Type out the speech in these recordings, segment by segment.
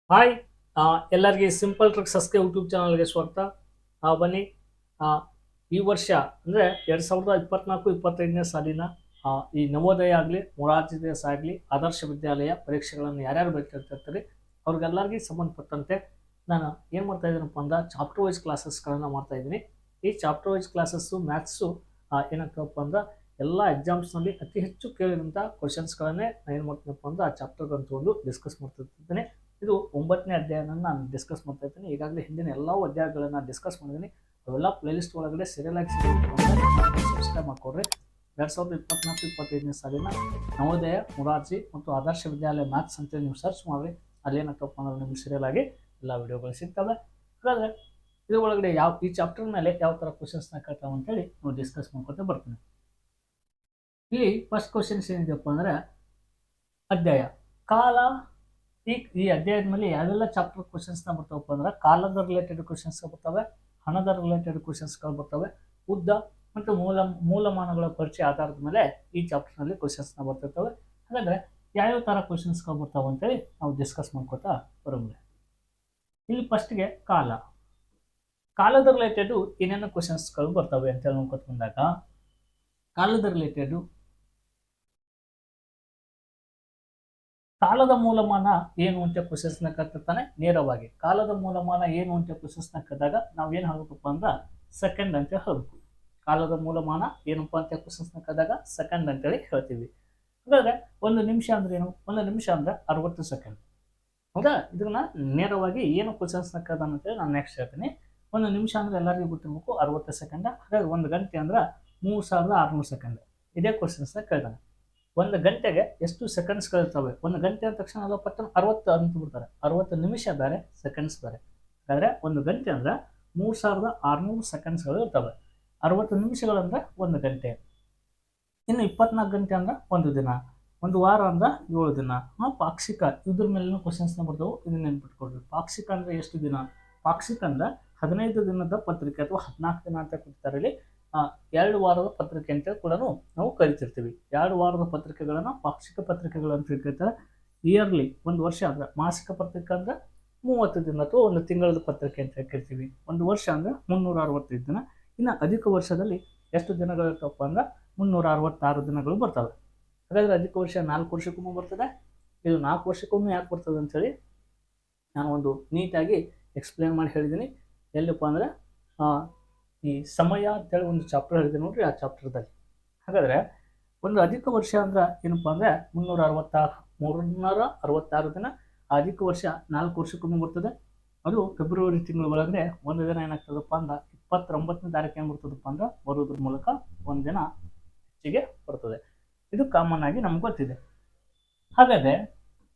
Hi ಎಲ್ಲರಿಗೆ simple ಟ್ರಿಕ್ಸಸ್ಗೆ YouTube ಚಾನಲ್ಗೆ ಸ್ವಾಗತ. ಬನ್ನಿ. ಆ, ಈ ವರ್ಷ ಅಂದರೆ 2024-25ನೇ ಸಾಲಿನ ಈ ನವೋದಯ ಆಗಲಿ ಮೊರಾರ್ಜಿ ದೇಸ್ ಆಗಲಿ ಆದರ್ಶ ವಿದ್ಯಾಲಯ ಪರೀಕ್ಷೆಗಳನ್ನು ಯಾರ್ಯಾರು ಬರೀತಿರ್ತಾರೆ ಅವ್ರಿಗೆಲ್ಲರಿಗೂ ಸಂಬಂಧಪಟ್ಟಂತೆ ನಾನು ಏನು ಮಾಡ್ತಾ ಇದ್ದೀನಪ್ಪ ಅಂದ್ರೆ ಚಾಪ್ಟರ್ ವೈಸ್ ಕ್ಲಾಸಸ್ಗಳನ್ನು ಮಾಡ್ತಾ ಇದ್ದೀನಿ. ಈ ಚಾಪ್ಟರ್ ವೈಸ್ ಕ್ಲಾಸಸ್ಸು ಮ್ಯಾಥ್ಸು ಏನಾಗ್ತದಪ್ಪ ಅಂದ್ರೆ ಎಲ್ಲ ಎಕ್ಸಾಮ್ಸ್ನಲ್ಲಿ ಅತಿ ಹೆಚ್ಚು ಕೇಳಿದಂಥ ಕ್ವಶನ್ಸ್ಗಳನ್ನೇ ನಾನು ಏನು ಮಾಡ್ತೀನಪ್ಪ ಅಂದ್ರೆ ಆ ಚಾಪ್ಟರ್ಗಳನ್ನು ತೊಗೊಂಡು ಡಿಸ್ಕಸ್ ಮಾಡ್ತಿರ್ತೀನಿ. ಇದು 9ನೇ ಅಧ್ಯಾಯನ ನಾನು ಡಿಸ್ಕಸ್ ಮಾಡ್ತಾ ಇದ್ದೀನಿ. ಈಗಾಗಲೇ ಹಿಂದಿನ ಎಲ್ಲವೂ ಅಧ್ಯಾಯಗಳನ್ನು ಡಿಸ್ಕಸ್ ಮಾಡಿದ್ದೀನಿ. ಅವೆಲ್ಲ ಪ್ಲೇಲಿಸ್ಟ್ ಒಳಗಡೆ ಸೀರಿಯಲ್ ಆಗಿ ಸಬ್ಸ್ಕ್ರೈಬ್ ಮಾಡ್ಕೊಡ್ರಿ. 2024-25ನೇ ಸಾಲಿನ ನವೋದಯ ಮೊರಾರ್ಜಿ ಮತ್ತು ಆದರ್ಶ ವಿದ್ಯಾಲಯ ಮ್ಯಾಥ್ಸ್ ಅಂತೇಳಿ ನೀವು ಸರ್ಚ್ ಮಾಡಿರಿ. ಅಲ್ಲಿ ಏನಾಗ್ತಪ್ಪ ಅಂದ್ರೆ ನಿಮ್ಗೆ ಸೀರಿಯಲ್ ಆಗಿ ಎಲ್ಲ ವಿಡಿಯೋಗಳು ಸಿಗ್ತವೆ. ಹಾಗಾದರೆ ಇದ್ರ ಒಳಗಡೆ ಈ ಚಾಪ್ಟರ್ ಮೇಲೆ ಯಾವ ಥರ ಕ್ವಶನ್ಸ್ನ ಕೇಳ್ತಾವೆ ಅಂತೇಳಿ ನಾವು ಡಿಸ್ಕಸ್ ಮಾಡ್ಕೊತಾ ಬರ್ತೀನಿ. ಇಲ್ಲಿ ಫಸ್ಟ್ ಕ್ವಶನ್ಸ್ ಏನಿದೆಯಪ್ಪ ಅಂದರೆ ಅಧ್ಯಾಯ ಕಾಲ. ಈ ಅಧ್ಯಾಯದ ಮೇಲೆ ಯಾವೆಲ್ಲ ಚಾಪ್ಟರ್ ಕ್ವಶನ್ಸ್ನ ಬರ್ತಾವಪ್ಪ ಅಂದ್ರೆ ಕಾಲದ ರಿಲೇಟೆಡ್ ಕ್ವಶನ್ಸ್ ಬರ್ತವೆ, ಹಣದ ರಿಲೇಟೆಡ್ ಕ್ವಶನ್ಸ್ಗಳು ಬರ್ತವೆ, ಉದ್ದ ಮತ್ತು ಮೂಲಮಾನಗಳ ಪರಿಚಯ ಆಧಾರದ ಮೇಲೆ ಈ ಚಾಪ್ಟರ್ನಲ್ಲಿ ಕ್ವಶನ್ಸ್ನ ಬರ್ತಿರ್ತವೆ. ಹಾಗಾದರೆ ಯಾವ್ಯಾವ ಥರ ಕ್ವಶನ್ಸ್ಗಳು ಬರ್ತಾವೆ ಅಂತೇಳಿ ನಾವು ಡಿಸ್ಕಸ್ ಮಾಡ್ಕೋತಾ ಬರೋಂಗೆ. ಇಲ್ಲಿ ಫಸ್ಟ್ಗೆ ಕಾಲದ ರಿಲೇಟೆಡು ಏನೇನು ಕ್ವಶನ್ಸ್ಗಳು ಬರ್ತವೆ ಅಂತೇಳಿ ನೋಡ್ಕೊತ ಬಂದಾಗ ಕಾಲದ ರಿಲೇಟೆಡು ಕಾಲದ ಮೂಲಮಾನ ಏನು ಅಂತ ಕ್ವಶನ್ಸ್ನ ಕೇಳ್ತಿರ್ತಾನೆ ನೇರವಾಗಿ. ಕಾಲದ ಮೂಲಮಾನ ಏನು ಅಂತ ಕ್ವಶನ್ಸ್ನ ಕೇಳಿದಾಗ ನಾವು ಏನು ಹೇಳ್ಬೇಕಪ್ಪ ಅಂದ್ರೆ ಸೆಕೆಂಡ್ ಅಂತ ಹೇಳ್ಬೇಕು. ಕಾಲದ ಮೂಲಮಾನ ಏನಪ್ಪ ಅಂತ ಕ್ವಶನ್ಸ್ನ ಕೇಳಿದಾಗ ಸೆಕೆಂಡ್ ಅಂತೇಳಿ ಹೇಳ್ತೀವಿ. ಹಾಗಾದ್ರೆ ಒಂದು ನಿಮಿಷ ಅಂದ್ರೆ ಏನು? ಒಂದು ನಿಮಿಷ ಅಂದ್ರೆ 60 ಸೆಕೆಂಡ್. ಹೌದಾ? ಇದನ್ನ ನೇರವಾಗಿ ಏನು ಕ್ವಶನ್ಸ್ನ ಕೇಳ್ದಾನ ಅಂತೇಳಿ ನಾನು ನೆಕ್ಸ್ಟ್ ಹೇಳ್ತೀನಿ. ಒಂದು ನಿಮಿಷ ಅಂದ್ರೆ ಎಲ್ಲರಿಗೂ ಗೊತ್ತಿರ್ಬೇಕು 60 ಸೆಕೆಂಡ್. ಹಾಗಾಗಿ ಒಂದು ಗಂಟೆ ಅಂದ್ರೆ 3600 ಸೆಕೆಂಡ್. ಇದೇ ಕ್ವಶನ್ಸ್ನ ಕೇಳ್ದಾನೆ. ಒಂದು ಗಂಟೆಗೆ ಎಷ್ಟು ಸೆಕೆಂಡ್ಸ್ಗಳಿರ್ತವೆ? ಒಂದು ಗಂಟೆ ಅಂದ ತಕ್ಷಣ ಎಲ್ಲ ಪಟ್ಟಣ 60 ಅಂತ ಬಿಡ್ತಾರೆ. 60 ನಿಮಿಷ ಬೇರೆ, ಸೆಕೆಂಡ್ಸ್ ಬೇರೆ. ಹಾಗಾದರೆ ಒಂದು ಗಂಟೆ ಅಂದ್ರೆ 3600 ಸೆಕೆಂಡ್ಸ್ಗಳು ಇರ್ತವೆ. 60 ನಿಮಿಷಗಳಂದ್ರೆ ಒಂದು ಗಂಟೆ. ಇನ್ನು 24 ಗಂಟೆ ಅಂದ್ರೆ ಒಂದು ದಿನ. ಒಂದು ವಾರ ಅಂದ್ರೆ 7 ದಿನ. ಪಾಕ್ಷಿಕ ಇದ್ರ ಮೇಲಿನ ಕ್ವಶನ್ಸ್ನ ಬರ್ತಾವೆ. ಇದನ್ನ ನೆನ್ಪಿಟ್ಕೊಡ್ರಿ. ಪಾಕ್ಷಿಕ ಅಂದ್ರೆ ಎಷ್ಟು ದಿನ? ಪಾಕ್ಷಿಕ ಅಂದ್ರೆ 15 ದಿನದ ಪತ್ರಿಕೆ ಅಥವಾ 14 ದಿನ ಅಂತ ಕೊಡ್ತಾರೆ. ಇಲ್ಲಿ 2 ವಾರದ ಪತ್ರಿಕೆ ಅಂತ ಕೂಡ ನಾವು ಕರಿತಿರ್ತೀವಿ. 2 ವಾರದ ಪತ್ರಿಕೆಗಳನ್ನು ಪಾಕ್ಷಿಕ ಪತ್ರಿಕೆಗಳು ಅಂತ ಕರೀತಾರೆ. ಇಯರ್ಲಿ ಒಂದು ವರ್ಷ ಅಂದ್ರೆ ಮಾಸಿಕ ಪತ್ರಿಕೆ ಅಂದ್ರೆ 30 ದಿನ ಅಥವಾ ಒಂದು ತಿಂಗಳದ ಪತ್ರಿಕೆ ಅಂತ ಕರಿತೀವಿ. ಒಂದು ವರ್ಷ ಅಂದ್ರೆ 365 ದಿನ. ಇನ್ನು ಅಧಿಕ ವರ್ಷದಲ್ಲಿ ಎಷ್ಟು ದಿನಗಳಿರ್ತವಪ್ಪ ಅಂದ್ರೆ 366 ದಿನಗಳು ಬರ್ತವೆ. ಹಾಗಾದ್ರೆ ಅಧಿಕ ವರ್ಷ 4 ವರ್ಷಕ್ಕೊಮ್ಮೆ ಬರ್ತದೆ. ಇದು 4 ವರ್ಷಕ್ಕೊಮ್ಮೆ ಯಾಕೆ ಬರ್ತದೆ ಅಂತೇಳಿ ನಾನು ಒಂದು ನೀಟಾಗಿ ಎಕ್ಸ್ಪ್ಲೇನ್ ಮಾಡಿ ಹೇಳಿದ್ದೀನಿ. ಎಲ್ಲಿಪ್ಪ ಅಂದರೆ ಈ ಸಮಯ ಅಂತೇಳಿ ಒಂದು ಚಾಪ್ಟರ್ ಹೇಳಿದೆ ನೋಡ್ರಿ, ಆ ಚಾಪ್ಟರ್ದಲ್ಲಿ. ಹಾಗಾದರೆ ಒಂದು ಅಧಿಕ ವರ್ಷ ಅಂದ್ರೆ ಏನಪ್ಪ ಅಂದರೆ 366 ದಿನ. ಆ ಅಧಿಕ ವರ್ಷ 4 ವರ್ಷಕ್ಕೊಮ್ಮೆ ಬರ್ತದೆ. ಅದು ಫೆಬ್ರವರಿ ತಿಂಗಳ ಒಳಗಡೆ ಒಂದು ದಿನ ಏನಾಗ್ತದಪ್ಪ ಅಂದ್ರೆ 29ನೇ ತಾರೀಕು ಏನು ಬರ್ತದಪ್ಪ ಅಂದ್ರೆ ಬರೋದ್ರ ಮೂಲಕ ಒಂದು ದಿನ ಹೆಚ್ಚಿಗೆ ಬರ್ತದೆ. ಇದು ಕಾಮನ್ ಆಗಿ ನಮ್ಗೆ ಗೊತ್ತಿದೆ. ಹಾಗಾದರೆ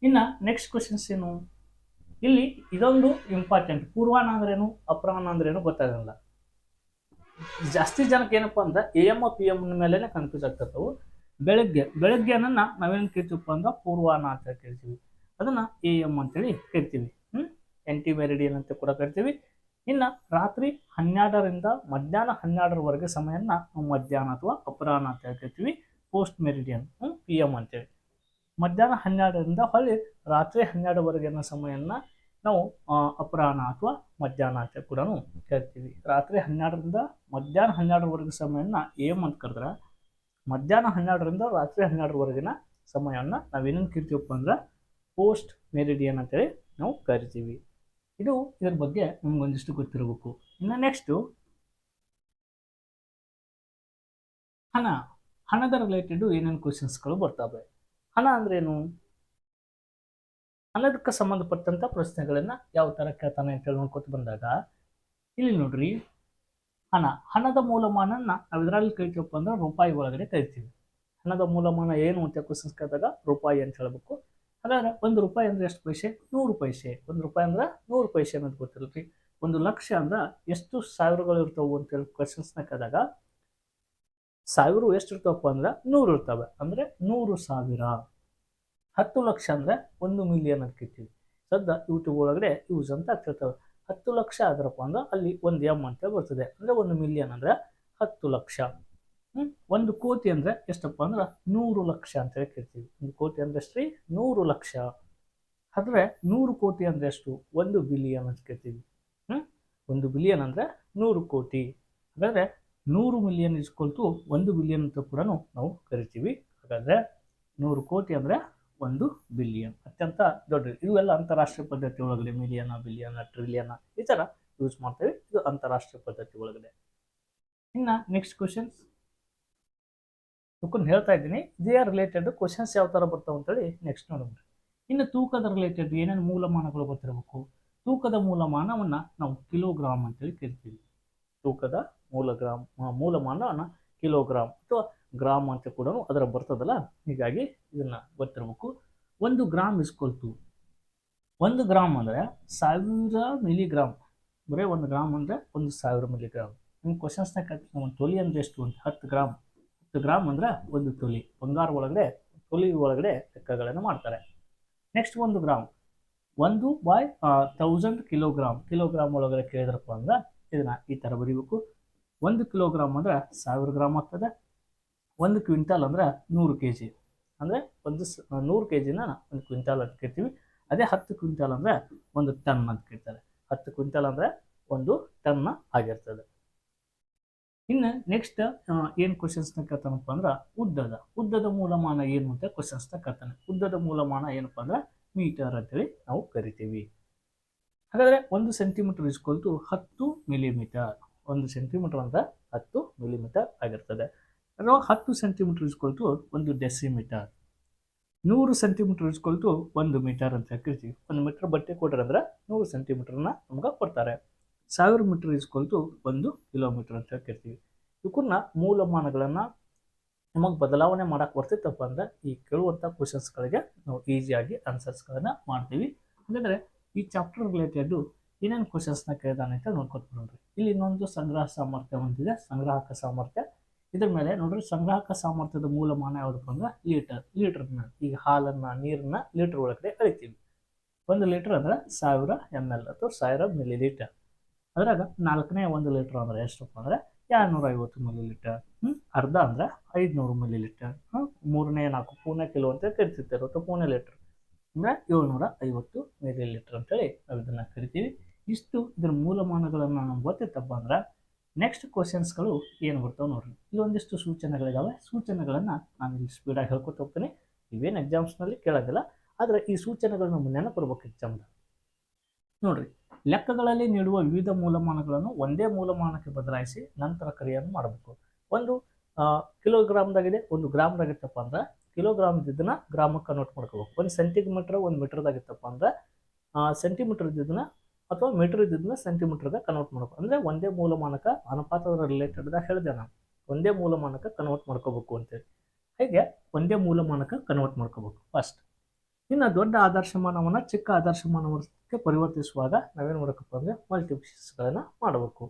ಇನ್ನು ನೆಕ್ಸ್ಟ್ ಕ್ವಶನ್ಸ್ ಏನು? ಇಲ್ಲಿ ಇದೊಂದು ಇಂಪಾರ್ಟೆಂಟ್. ಪೂರ್ವಾಹ್ನ ಅಂದ್ರೇನು, ಅಪರಾಹ್ನ ಅಂದ್ರೇನು ಗೊತ್ತಾಗಲ್ಲ. ಜಾಸ್ತಿ ಜನಕ್ಕೆ ಏನಪ್ಪ ಅಂದ್ರೆ AM PM ಮೇಲೆ ಕನ್ಫ್ಯೂಸ್ ಆಗ್ತಿರ್ತವೆ. ಬೆಳಗ್ಗೆನ ನಾವೇನು ಕೇಳ್ತೀವಪ್ಪ ಅಂದ್ರೆ ಪೂರ್ವಾಹ್ನ ಅಂತ ಕೇಳ್ತೀವಿ. ಅದನ್ನ AM ಅಂತೇಳಿ ಕರಿತೀವಿ. NT ಮೆರಿಡಿಯನ್ ಅಂತ ಕೂಡ ಕರಿತೀವಿ. ಇನ್ನು ರಾತ್ರಿ 12ರಿಂದ ಮಧ್ಯಾಹ್ನ 12ರವರೆಗೆ ಸಮಯನ ನಾವು ಮಧ್ಯಾಹ್ನ ಅಥವಾ ಅಪರಾಹ್ನ ಅಂತ ಕರಿತೀವಿ. ಪೋಸ್ಟ್ ಮೆರಿಡಿಯನ್ PM ಅಂತೇಳಿ. ಮಧ್ಯಾಹ್ನ 12ರಿಂದ ಹೊಳ್ಳಿ ರಾತ್ರಿ 12ರವರೆಗಿನ ಸಮಯನ ನಾವು ಅಪರಾಹ್ನ ಅಥವಾ ಮಧ್ಯಾಹ್ನ ಅಂತ ಕೂಡ ಕರಿತೀವಿ. ರಾತ್ರಿ 12ರಿಂದ ಮಧ್ಯಾಹ್ನ 12ರವರೆಗೆ ಸಮಯನ AM ಅಂತ ಕರೆದ್ರೆ, ಮಧ್ಯಾಹ್ನ 12ರಿಂದ ರಾತ್ರಿ 12ರವರೆಗಿನ ಸಮಯವನ್ನು ನಾವೇನೇನು ಕರಿತೀವಪ್ಪ ಅಂದ್ರೆ ಪೋಸ್ಟ್ ಮೆರಿಡಿಯನ್ ಅಂತೇಳಿ ನಾವು ಕರಿತೀವಿ. ಇದು ಇದ್ರ ಬಗ್ಗೆ ನಮ್ಗೊಂದಿಷ್ಟು ಗೊತ್ತಿರಬೇಕು. ಇನ್ನು ನೆಕ್ಸ್ಟು ಹಣದ ರಿಲೇಟೆಡ್ ಏನೇನು ಕ್ವಶನ್ಸ್ಗಳು ಬರ್ತವೆ. ಹಣ ಅಂದ್ರೇನು? ಹಣದಕ್ಕೆ ಸಂಬಂಧಪಟ್ಟಂಥ ಪ್ರಶ್ನೆಗಳನ್ನು ಯಾವ ಥರ ಕೇಳ್ತಾನೆ ಅಂತೇಳಿ ನೋಡ್ಕೊತ ಬಂದಾಗ ಇಲ್ಲಿ ನೋಡ್ರಿ, ಹಣದ ಮೂಲಮಾನನ ನಾವು ಇದರಲ್ಲಿ ಕರಿತೀವಪ್ಪ ಅಂದ್ರೆ ರೂಪಾಯಿ ಒಳಗಡೆ ಕರಿತೀವಿ. ಹಣದ ಮೂಲಮಾನ ಏನು ಅಂತ ಕ್ವಶನ್ಸ್ ಕೇಳಿದಾಗ ರೂಪಾಯಿ ಅಂತ ಹೇಳಬೇಕು. ಹಾಗಾದ್ರೆ 1 ರೂಪಾಯಿ ಅಂದ್ರೆ ಎಷ್ಟು ಪೈಸೆ? 100 ಪೈಸೆ. 1 ರೂಪಾಯಿ ಅಂದ್ರೆ 100 ಪೈಸೆ ಅನ್ನೋದು ಗೊತ್ತಿರುತ್ತೆ. 1 ಲಕ್ಷ ಅಂದ್ರೆ ಎಷ್ಟು ಸಾವಿರಗಳು ಇರ್ತವೆ ಅಂತೇಳಿ ಕ್ವಶನ್ಸ್ನ ಕೇಳಿದಾಗ ಸಾವಿರ ಎಷ್ಟು ಇರ್ತಾವಪ್ಪ ಅಂದ್ರೆ 100 ಇರ್ತವೆ. ಅಂದ್ರೆ 100,000. 10 ಲಕ್ಷ ಅಂದ್ರೆ 1 ಮಿಲಿಯನ್ ಅಂತ ಕರಿತೀವಿ. ಸದ್ಯ ಯೂಟ್ಯೂಬ್ ಒಳಗಡೆ ಯೂಸ್ ಅಂತ ಆಗ್ತಿರ್ತವೆ. 10 ಲಕ್ಷ ಆದ್ರಪ್ಪ ಅಂದ್ರೆ ಅಲ್ಲಿ ಒಂದು M ಅಂತ ಬರ್ತದೆ. ಅಂದ್ರೆ 1 ಮಿಲಿಯನ್ ಅಂದ್ರೆ 10 ಲಕ್ಷ. 1 ಕೋಟಿ ಅಂದ್ರೆ ಎಷ್ಟಪ್ಪ ಅಂದ್ರೆ 100 ಲಕ್ಷ ಅಂತೇಳಿ ಕರಿತೀವಿ. 1 ಕೋಟಿ ಅಂದ್ರೆ ಎಷ್ಟ್ರಿ? 100 ಲಕ್ಷ. ಆದರೆ 100 ಕೋಟಿ ಅಂದರೆ ಎಷ್ಟು? 1 ಬಿಲಿಯನ್ ಅಂತ ಕೇಳ್ತೀವಿ. 1 ಬಿಲಿಯನ್ ಅಂದರೆ 100 ಕೋಟಿ. ಹಾಗಾದರೆ 100 ಮಿಲಿಯನ್ ಇಸ್ಕೊಲ್ತು 1 ಬಿಲಿಯನ್ ಅಂತ ಕೂಡ ನಾವು ಕರಿತೀವಿ. ಹಾಗಾದರೆ 100 ಕೋಟಿ ಅಂದರೆ 1 ಬಿಲಿಯನ್. ಅತ್ಯಂತ ದೊಡ್ಡ. ಇವೆಲ್ಲ ಅಂತಾರಾಷ್ಟ್ರೀಯ ಪದ್ಧತಿ ಒಳಗಡೆ ಮಿಲಿಯನ್, ಬಿಲಿಯನ್, ಟ್ರಿಲಿಯನ್ ಈ ಥರ ಯೂಸ್ ಮಾಡ್ತೇವೆ. ಇದು ಅಂತಾರಾಷ್ಟ್ರೀಯ ಪದ್ಧತಿ ಒಳಗಡೆ. ಇನ್ನು ನೆಕ್ಸ್ಟ್ ಕ್ವಶನ್ಸ್ ತೂಕನ್ ಹೇಳ್ತಾ ಇದ್ದೀನಿ. ದೇ ಆರ್ ರಿಲೇಟೆಡ್ ಕ್ವಶನ್ಸ್ ಯಾವ ಥರ ಬರ್ತಾವೆ ಅಂತೇಳಿ ನೆಕ್ಸ್ಟ್ ನೋಡೋಣ. ಇನ್ನು ತೂಕದ ರಿಲೇಟೆಡ್ ಏನೇನು ಮೂಲಮಾನಗಳು ಗೊತ್ತಿರಬೇಕು. ತೂಕದ ಮೂಲಮಾನವನ್ನು ನಾವು ಕಿಲೋಗ್ರಾಮ್ ಅಂತೇಳಿ ಕರಿತೀವಿ. ತೂಕದ ಮೂಲಮಾನವನ್ನು ಕಿಲೋಗ್ರಾಮ್ ಅಥವಾ ಗ್ರಾಮ್ ಅಂತ ಕೂಡ ಅದರ ಬರ್ತದಲ್ಲ, ಹೀಗಾಗಿ ಇದನ್ನ ಗೊತ್ತಿರಬೇಕು. 1 ಗ್ರಾಮ್ ಇಸ್ಕೊಲ್ತು 1 ಗ್ರಾಮ್ ಅಂದರೆ 1000 ಮಿಲಿಗ್ರಾಮ್. ಬರೀ 1 ಗ್ರಾಮ್ ಅಂದರೆ 1000 ಮಿಲಿಗ್ರಾಮ್. ನಿಮ್ಮ ಕ್ವಶನ್ಸ್ನ ಒಂದು ತೊಲಿ ಅಂದರೆ ಎಷ್ಟು? 10 ಗ್ರಾಮ್. 10 ಗ್ರಾಮ್ ಅಂದರೆ 1 ತೊಲಿ. ಬಂಗಾರ ಒಳಗಡೆ ತೊಲಿ ಒಳಗಡೆ ಲೆಕ್ಕಗಳನ್ನು ಮಾಡ್ತಾರೆ. Next 1 gram 1/1000 kilogram. ಕಿಲೋಗ್ರಾಮ್ ಒಳಗಡೆ ಕೇಳಿದ್ರಪ್ಪ ಅಂದ್ರೆ ಇದನ್ನ ಈ ಥರ ಬರೀಬೇಕು. 1 ಕಿಲೋಗ್ರಾಮ್ ಅಂದರೆ 1000 ಗ್ರಾಮ್ ಆಗ್ತದೆ. 1 ಕ್ವಿಂಟಾಲ್ ಅಂದರೆ 100 kg. ಅಂದರೆ 100 kgನ 1 ಕ್ವಿಂಟಾಲ್ ಅಂತ ಕೇಳ್ತೀವಿ. ಅದೇ 10 ಕ್ವಿಂಟಾಲ್ ಅಂದರೆ 1 ಟನ್ ಅಂತ ಕೇಳ್ತಾರೆ. 10 ಕ್ವಿಂಟಾಲ್ ಅಂದರೆ 1 ಟನ್ ಆಗಿರ್ತದೆ. ಇನ್ನು ನೆಕ್ಸ್ಟ್ ಏನು ಕ್ವಶನ್ಸ್ನ ಕೇಳ್ತಾನಪ್ಪ ಅಂದ್ರೆ ಉದ್ದದ ಮೂಲಮಾನ ಏನು ಅಂತ ಕ್ವಶನ್ಸ್ನ ಕೇಳ್ತಾನೆ. ಉದ್ದದ ಮೂಲಮಾನ ಏನಪ್ಪ ಅಂದ್ರೆ ಮೀಟರ್ ಅಂತೇಳಿ ನಾವು ಕರಿತೀವಿ. ಹಾಗಾದರೆ 1 ಸೆಂಟಿಮೀಟರ್ ಇಸ್ಕೊಲ್ತು 10 ಮಿಲಿಮೀಟರ್. 1 ಸೆಂಟಿಮೀಟರ್ ಅಂದರೆ 10 ಮಿಲಿಮೀಟರ್ ಆಗಿರ್ತದೆ. ಅಥವಾ 10 ಸೆಂಟಿಮೀಟರ್ ಇಸ್ಕೊಲ್ತು 1 ಡೆಸಿಮೀಟರ್. 100 ಸೆಂಟಿಮೀಟರ್ ಇಸ್ಕೊಲ್ತು 1 ಮೀಟರ್ ಅಂತ ಕರಿತೀವಿ. 1 ಮೀಟರ್ ಬಟ್ಟೆ ಕೊಟ್ರೆ ಅಂದ್ರೆ 100 ಸೆಂಟಿಮೀಟರ್ನ ನಮ್ಗೆ ಕೊಡ್ತಾರೆ. 1000 ಮೀಟರ್ ಇಸ್ಕೊಲ್ತು 1 ಕಿಲೋಮೀಟರ್ ಅಂತ ಕರಿತೀವಿ. ಇವಕ್ಕನ್ನ ಮೂಲಮಾನಗಳನ್ನು ನಮಗೆ ಬದಲಾವಣೆ ಮಾಡಕ್ಕೆ ಬರ್ತಿತ್ತಪ್ಪ ಅಂದ್ರೆ ಈ ಕೇಳುವಂಥ ಕ್ವಶನ್ಸ್ಗಳಿಗೆ ನಾವು ಈಸಿಯಾಗಿ ಆನ್ಸರ್ಸ್ಗಳನ್ನು ಮಾಡ್ತೀವಿ. ಹಾಗಾದರೆ ಈ ಚಾಪ್ಟರ್ ರಿಲೇಟೆಡ್ ಏನೇನು ಕ್ವಶನ್ಸ್ನ ಕೇಳಿದಾನೆ ಅಂತ ನೋಡ್ಕೊತ ನೋಡ್ರಿ. ಇಲ್ಲಿ ಇನ್ನೊಂದು ಸಂಗ್ರಹ ಸಾಮರ್ಥ್ಯ ಹೊಂದಿದೆ, ಸಂಗ್ರಾಹಕ ಸಾಮರ್ಥ್ಯ. ಇದ್ರ ಮೇಲೆ ನೋಡ್ರಿ, ಸಂಗ್ರಾಹಕ ಸಾಮರ್ಥ್ಯದ ಮೂಲಮಾನ ಯಾವುದಪ್ಪ ಅಂದ್ರೆ ಲೀಟರ್ನ. ಈಗ ಹಾಲನ್ನು, ನೀರನ್ನ ಲೀಟರ್ ಒಳಗಡೆ ಅಳಿತೀವಿ. 1 ಲೀಟರ್ ಅಂದ್ರೆ 1000 ml ಅಥವಾ 1000 ಮಿಲಿ ಲೀಟರ್. ಅದ್ರಾಗ 4ನೇ 1 ಲೀಟರ್ ಅಂದ್ರೆ ಎಷ್ಟಪ್ಪ ಅಂದ್ರೆ 250 ಮಿಲಿ ಲೀಟರ್. ಅರ್ಧ ಅಂದ್ರೆ 500 ಮಿಲಿ ಲೀಟರ್. 3ನೇ 4 ಪೂರ್ಣ ಕಿಲೋ ಅಂತ ಕರಿತಿರ್ತಾರೆ ಅಥವಾ ಪೂರ್ಣ ಲೀಟರ್ ಅಂದರೆ 750 ಮಿಲಿ ಲೀಟರ್ ಅಂತೇಳಿ ನಾವು ಇದನ್ನು ಕರಿತೀವಿ. ಇಷ್ಟು ಇದರ ಮೂಲಮಾನಗಳನ್ನು ನಮ್ಗೆ ಗೊತ್ತಿತ್ತಪ್ಪ ಅಂದ್ರೆ ನೆಕ್ಸ್ಟ್ ಕ್ವಶನ್ಸ್ಗಳು ಏನು ಬರ್ತಾವೆ ನೋಡ್ರಿ. ಇಲ್ಲೊಂದಿಷ್ಟು ಸೂಚನೆಗಳಿದ್ದಾವೆ. ಸೂಚನೆಗಳನ್ನು ನಾನು ಇಲ್ಲಿ ಸ್ಪೀಡಾಗಿ ಹೇಳ್ಕೊತ ಹೋಗ್ತೀನಿ. ಇವೇನು ಎಕ್ಸಾಮ್ಸ್ನಲ್ಲಿ ಕೇಳೋದಿಲ್ಲ, ಆದರೆ ಈ ಸೂಚನೆಗಳು ನಮ್ಗೆ ನೆನಪಿರ್ಬೇಕು ಎಕ್ಸಾಮ್ದಾಗ. ನೋಡ್ರಿ, ಲೆಕ್ಕಗಳಲ್ಲಿ ನೀಡುವ ವಿವಿಧ ಮೂಲಮಾನಗಳನ್ನು ಒಂದೇ ಮೂಲಮಾನಕ್ಕೆ ಬದಲಾಯಿಸಿ ನಂತರ ಕ್ರಿಯೆಯನ್ನು ಮಾಡಬೇಕು. ಒಂದು ಕಿಲೋಗ್ರಾಮ್ದಾಗಿದೆ, 1 ಗ್ರಾಮ್ದಾಗಿತ್ತಪ್ಪ ಅಂದ್ರೆ ಕಿಲೋಗ್ರಾಮ್ ಇದ್ದನ್ನ ಗ್ರಾಮಕ್ಕೆ ಕನ್ವರ್ಟ್ ಮಾಡ್ಕೋಬೇಕು. 1 ಸೆಂಟಿಮೀಟರ್ 1 ಮೀಟರ್ದಾಗಿತ್ತಪ್ಪ ಅಂದ್ರೆ ಸೆಂಟಿಮೀಟರ್ ಇದ್ದದನ್ನ ಅಥವಾ ಮೀಟರ್ ಇದ್ದದನ್ನ ಸೆಂಟಿಮೀಟರ್ಗೆ ಕನ್ವರ್ಟ್ ಮಾಡ್ಬೇಕು. ಅಂದರೆ ಒಂದೇ ಮೂಲಮಾನಕ್ಕೆ ಅನುಪಾತದ ರಿಲೇಟೆಡ್ದಾಗ ಹೇಳಿದೆ ನಾನು, ಒಂದೇ ಮೂಲಮಾನಕ್ಕೆ ಕನ್ವರ್ಟ್ ಮಾಡ್ಕೋಬೇಕು ಅಂತೇಳಿ. ಹೀಗೆ ಒಂದೇ ಮೂಲಮಾನಕ್ಕೆ ಕನ್ವರ್ಟ್ ಮಾಡ್ಕೋಬೇಕು ಫಸ್ಟ್. ಇನ್ನು ದೊಡ್ಡ ಆದರ್ಶಮಾನವನ್ನು ಚಿಕ್ಕ ಆದರ್ಶಮಾನಕ್ಕೆ ಪರಿವರ್ತಿಸುವಾಗ ನಾವೇನು ಮಾಡಬೇಕಪ್ಪ ಅಂದರೆ ಮಲ್ಟಿಪ್ಲಿಕೇಷನ್ಸ್ಗಳನ್ನು ಮಾಡಬೇಕು.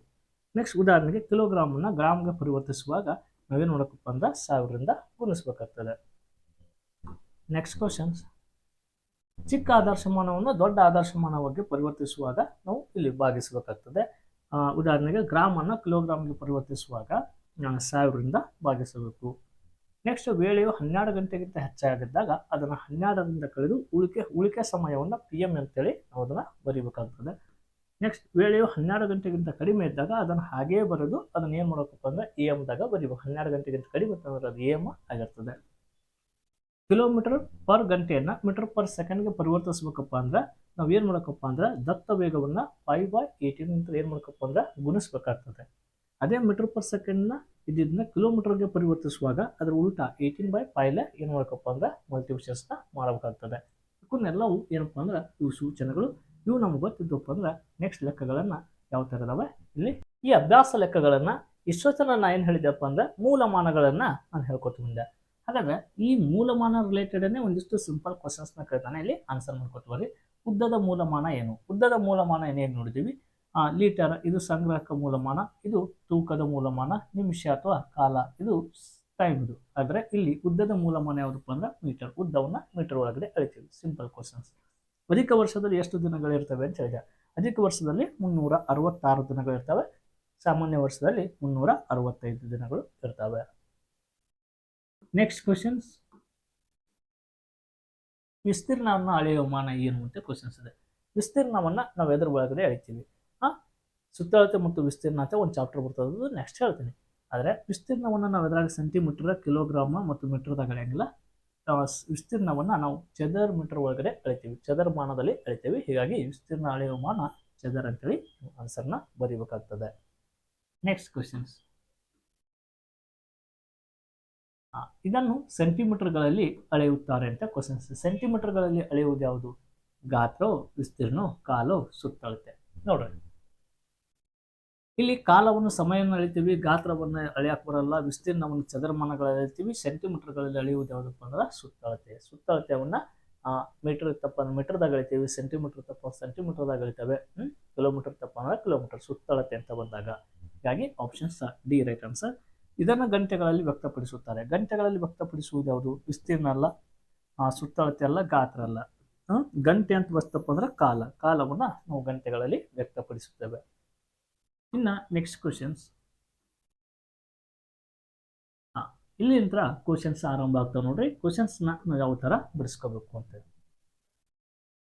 ನೆಕ್ಸ್ಟ್ ಉದಾಹರಣೆಗೆ ಕಿಲೋಗ್ರಾಮನ್ನು ಗ್ರಾಮ್ಗೆ ಪರಿವರ್ತಿಸುವಾಗ ನಾವೇನು ಮಾಡಬೇಕಪ್ಪ ಅಂದ್ರೆ 1000ರಿಂದ ಗುಣಿಸ್ಬೇಕಾಗ್ತದೆ. ನೆಕ್ಸ್ಟ್ ಕ್ವಶನ್ಸ್, ಚಿಕ್ಕ ಆದರ್ಶಮಾನವನ್ನು ದೊಡ್ಡ ಆದರ್ಶಮಾನವಾಗಿ ಪರಿವರ್ತಿಸುವಾಗ ನಾವು ಇಲ್ಲಿ ಭಾಗಿಸಬೇಕಾಗ್ತದೆ. ಉದಾಹರಣೆಗೆ ಗ್ರಾಮನ್ನು ಕಿಲೋಗ್ರಾಮ್ಗೆ ಪರಿವರ್ತಿಸುವಾಗ 1000ರಿಂದ ಭಾಗಿಸಬೇಕು. ನೆಕ್ಸ್ಟ್ ವೇಳೆಯು 12 ಗಂಟೆಗಿಂತ ಹೆಚ್ಚಾಗಿದ್ದಾಗ ಅದನ್ನು 12ರಿಂದ ಕಳೆದು ಉಳಿಕೆ ಸಮಯವನ್ನು PM ಅಂತೇಳಿ ನಾವು ಅದನ್ನು ಬರೀಬೇಕಾಗ್ತದೆ. ನೆಕ್ಸ್ಟ್ ವೇಳೆಯು 12 ಗಂಟೆಗಿಂತ ಕಡಿಮೆ ಇದ್ದಾಗ ಅದನ್ನು ಹಾಗೇ ಬರೆದು ಅದನ್ನು ಏನು ಮಾಡಬೇಕಪ್ಪ ಅಂದ್ರೆ AM-ದಾಗ ಬರೀಬೇಕು. 12 ಗಂಟೆಗಿಂತ ಕಡಿಮೆ ಇತ್ತಂದ್ರೆ ಅದು AM ಆಗಿರ್ತದೆ. ಕಿಲೋಮೀಟರ್ ಪರ್ ಗಂಟೆಯನ್ನು ಮೀಟರ್ ಪರ್ ಸೆಕೆಂಡ್ಗೆ ಪರಿವರ್ತಿಸ್ಬೇಕಪ್ಪ ಅಂದ್ರೆ ನಾವು ಏನು ಮಾಡಬೇಕಪ್ಪ ಅಂದ್ರೆ ದತ್ತ ವೇಗವನ್ನು 5/18 ಅಂತ ಏನು ಮಾಡಬೇಕಪ್ಪ ಅಂದ್ರೆ ಗುಣಿಸ್ಬೇಕಾಗ್ತದೆ. ಅದೇ ಮೀಟರ್ ಪರ್ ಸೆಕೆಂಡ್ನ ಇದನ್ನ ಕಿಲೋಮೀಟರ್ಗೆ ಪರಿವರ್ತಿಸುವಾಗ ಅದರ ಉಲ್ಟಾ 18/5 ಏನು ಮಾಡಬೇಕಪ್ಪ ಅಂದ್ರೆ ಮಲ್ಟಿಪ್ಲಿಕೇಷನ್ಸ್ನ ಮಾಡಬೇಕಾಗ್ತದೆ. ಇವನ್ನೆಲ್ಲವೂ ಏನಪ್ಪ ಅಂದ್ರೆ ಇವು ಸೂಚನೆಗಳು. ಇವು ನಮ್ಗೆ ಗೊತ್ತಿದ್ದಪ್ಪ ಅಂದ್ರೆ ನೆಕ್ಸ್ಟ್ ಲೆಕ್ಕಗಳನ್ನು ಯಾವ ಥರ ಇದಾವೆ ಇಲ್ಲಿ. ಈ ಅಭ್ಯಾಸ ಲೆಕ್ಕಗಳನ್ನು ಇಷ್ಟೊತ್ತನ ನಾನು ಏನು ಹೇಳಿದೆಪ್ಪ ಅಂದ್ರೆ ಮೂಲಮಾನಗಳನ್ನು ನಾನು ಹೇಳ್ಕೊತ ಬಂದೆ. ಹಾಗಾದ್ರೆ ಈ ಮೂಲಮಾನ ರಿಲೇಟೆಡನ್ನೇ ಒಂದಿಷ್ಟು ಸಿಂಪಲ್ ಕ್ವಶನ್ಸ್ನ ಕೇಳ್ತಾನೆ, ಇಲ್ಲಿ ಆನ್ಸರ್ ಮಾಡ್ಕೊತೀವಿ. ಉದ್ದದ ಮೂಲಮಾನ ಏನು? ಉದ್ದದ ಮೂಲಮಾನ ಏನೇನು ನೋಡಿದ್ದೀವಿ. ಲೀಟರ್ ಇದು ಸಂಗ್ರಾಹಕ ಮೂಲಮಾನ, ಇದು ತೂಕದ ಮೂಲಮಾನ, ನಿಮಿಷ ಅಥವಾ ಕಾಲ ಇದು ಟೈಮ್ದು. ಆದರೆ ಇಲ್ಲಿ ಉದ್ದದ ಮೂಲಮಾನ ಯಾವುದಪ್ಪ ಅಂದ್ರೆ ಮೀಟರ್. ಉದ್ದವನ್ನು ಮೀಟರ್ ಒಳಗಡೆ ಅಳಿತೀವಿ. Simple questions. ಅಧಿಕ ವರ್ಷದಲ್ಲಿ ಎಷ್ಟು ದಿನಗಳಿರ್ತವೆ ಅಂತ ಹೇಳಿದೆ. ಅಧಿಕ ವರ್ಷದಲ್ಲಿ 366 ದಿನಗಳಿರ್ತವೆ. ಸಾಮಾನ್ಯ ವರ್ಷದಲ್ಲಿ 365 ದಿನಗಳು ಇರ್ತವೆ. ನೆಕ್ಸ್ಟ್ ಕ್ವಶನ್ಸ್, ವಿಸ್ತೀರ್ಣವನ್ನು ಅಳೆಯುವ ಮಾನ ಏನು ಅಂತ ಕ್ವಶನ್ಸ್ ಇದೆ. ವಿಸ್ತೀರ್ಣವನ್ನು ನಾವು ಎದುರು ಒಳಗಡೆ ಅಳಿತೀವಿ. ಸುತ್ತಳತೆ ಮತ್ತು ವಿಸ್ತೀರ್ಣ ಅಂತ ಒಂದು ಚಾಪ್ಟರ್ ಬರ್ತದೆ, ನೆಕ್ಸ್ಟ್ ಹೇಳ್ತೀನಿ. ಆದರೆ ವಿಸ್ತೀರ್ಣವನ್ನು ನಾವು ಎದುರಾಗ ಸೆಂಟಿಮೀಟರ್, ಕಿಲೋಗ್ರಾಮ್ ಮತ್ತು ಮೀಟರ್ದಾಗ ಅಳೆಯಂಗಿಲ್ಲ. ವಿಸ್ತೀರ್ಣವನ್ನು ನಾವು ಚದರ್ ಮೀಟರ್ ಒಳಗಡೆ ಅಳಿತೀವಿ, ಚದರ ಮಾನದಲ್ಲಿ ಅಳಿತೀವಿ. ಹೀಗಾಗಿ ವಿಸ್ತೀರ್ಣ ಅಳೆಯುವ ಮಾನ ಚದರ್ ಅಂತೇಳಿ ಆನ್ಸರ್ನ ಬರೀಬೇಕಾಗ್ತದೆ. Next questions. ಇದನ್ನು ಸೆಂಟಿಮೀಟರ್ಗಳಲ್ಲಿ ಅಳೆಯುತ್ತಾರೆ ಅಂತ ಕ್ವಶನ್ಸ್. ಸೆಂಟಿಮೀಟರ್ಗಳಲ್ಲಿ ಅಳೆಯುವುದು ಯಾವುದು? ಗಾತ್ರವು, ವಿಸ್ತೀರ್ಣ, ಕಾಲು, ಸುತ್ತಳತೆ. ನೋಡ್ರಿ, ಇಲ್ಲಿ ಕಾಲವನ್ನು ಸಮಯವನ್ನು ಅಳಿತೀವಿ, ಗಾತ್ರವನ್ನು ಅಳೆಯಕ್ಕೆ ಬರಲ್ಲ, ವಿಸ್ತೀರ್ಣವನ್ನು ಚದರಮಾನಗಳಲ್ಲಿ ಅಳಿತೀವಿ. ಸೆಂಟಿಮೀಟರ್ಗಳಲ್ಲಿ ಅಳೆಯುವುದು ಯಾವುದಪ್ಪ ಅಂದ್ರೆ ಸುತ್ತಳತೆ. ಸುತ್ತಳತೆಯನ್ನು ಮೀಟರ್ ಇತ್ತಪ್ಪ ಅಂದ್ರೆ ಮೀಟರ್ದಾಗ ಅಳಿತೀವಿ, ಸೆಂಟಿಮೀಟರ್ ತಪ್ಪ ಸೆಂಟಿಮೀಟರ್ದಾಗ ಅಳಿತವೆ, ಕಿಲೋಮೀಟರ್ ತಪ್ಪ ಅಂದ್ರೆ ಕಿಲೋಮೀಟರ್. ಸುತ್ತಳತೆ ಅಂತ ಬಂದಾಗ ಹೀಗಾಗಿ ಆಪ್ಷನ್ಸ್ ಡಿ ರೈಟ್ ಆನ್ಸರ್. ಇದನ್ನು ಗಂಟೆಗಳಲ್ಲಿ ವ್ಯಕ್ತಪಡಿಸುತ್ತಾರೆ. ಗಂಟೆಗಳಲ್ಲಿ ವ್ಯಕ್ತಪಡಿಸುವುದು ಯಾವುದು? ವಿಸ್ತೀರ್ಣ ಅಲ್ಲ, ಸುತ್ತಳತೆ ಅಲ್ಲ, ಗಾತ್ರ ಅಲ್ಲ. ಗಂಟೆ ಅಂತ ಬರ್ತಪ್ಪ ಅಂದ್ರೆ ಕಾಲ. ಕಾಲವನ್ನು ನಾವು ಗಂಟೆಗಳಲ್ಲಿ ವ್ಯಕ್ತಪಡಿಸುತ್ತೇವೆ. ಇನ್ನು ನೆಕ್ಸ್ಟ್ ಕ್ವಶನ್ಸ್. ಇಲ್ಲಿಂದ ಕ್ವಶನ್ಸ್ ಆರಂಭ ಆಗ್ತಾವೆ ನೋಡ್ರಿ. ಕ್ವಶನ್ಸ್ನ ನಾವು ಯಾವ ಥರ ಬಿಡಿಸ್ಕೋಬೇಕು ಅಂತ.